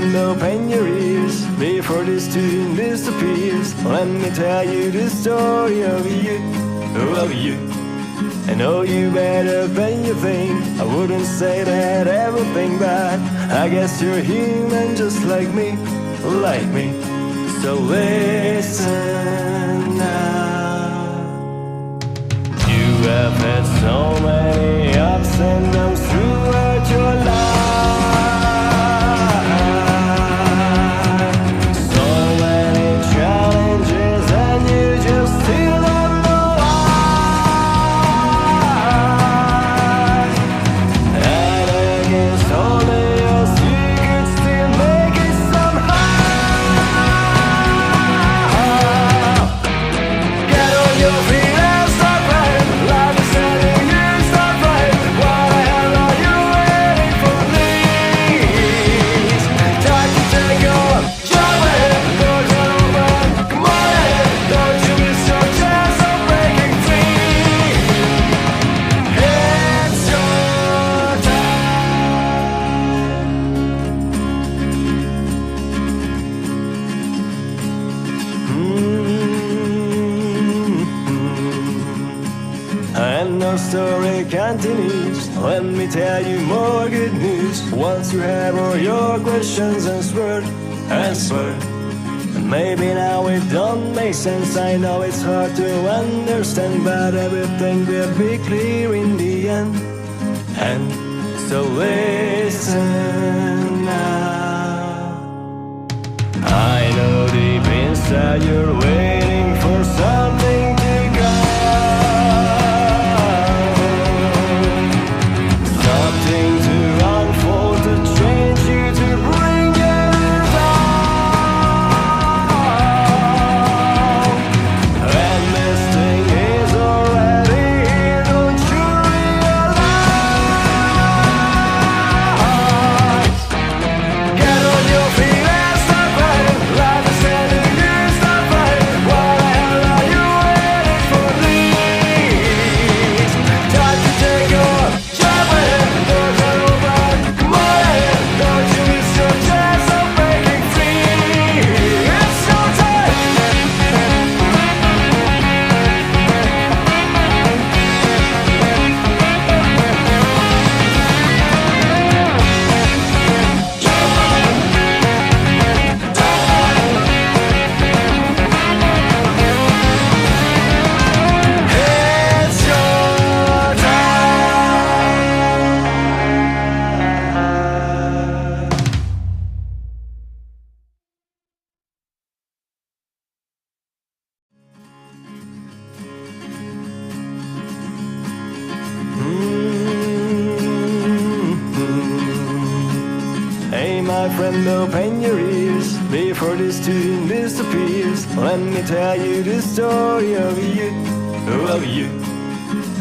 friend, open your ears before this tune disappears. Let me tell you the story of you, of you. I know you better than you think. I wouldn't say that everything bad. I guess you're human just like me, like me. So listen now. You have had so many ups and downs throughout your life. So many challenges and you just still don't know why. And against all the odds you could still make it somehow. Get on your feet and start right. Life is telling you start right. What the hell are you waiting for, please? Time to take on, jump ahead, doors are open, come on ahead. Don't you miss your chance of breaking free. It's your And our story continues. Let me tell you more good news. Once you have all your questions answered, and maybe now it don't make sense. I know it's hard to understand, but everything will be clear in the end. And so listen now. I know deep inside you're waiting for something to go, something to unfold, to change you, to bring you down. And this thing is already here, don't you realize? Get on your feet and start right. Life is telling you start right. What the hell are you waiting for, please? Time to take on, jump ahead, doors are open, come on ahead. Don't you miss your chance of breaking free. It's your time. It's your time. Hey my friend, open your ears before this tune disappears. Let me tell you the story of you, of you.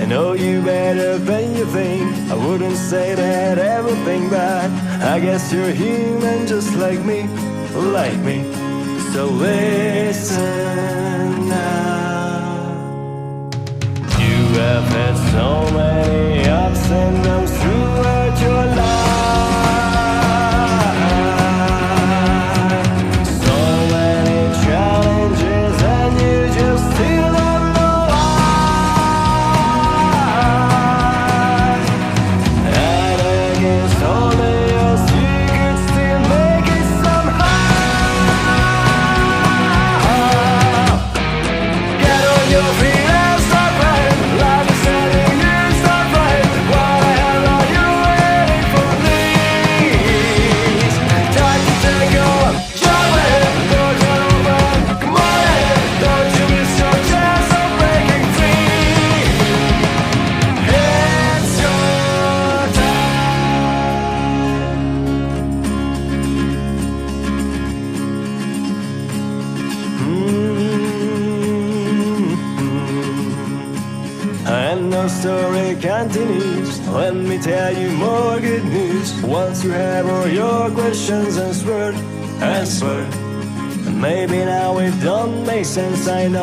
I know you better than you think. I wouldn't say that everything bad. I guess you're human just like me, like me. So listen now. You have had so many ups and downs throughout your life. So many challenges and you just still don't know why. And against all the odds you could still make it somehow. Get on your feet and start right. Life is telling you start right. What the hell are you waiting for, please? Time to take on, jump ahead, doors are open, come on ahead. Don't you miss your chance of breaking free. It's your And our story continues. Let me tell you more good news. Once you have all your questions answered, and maybe now it don't make sense. I know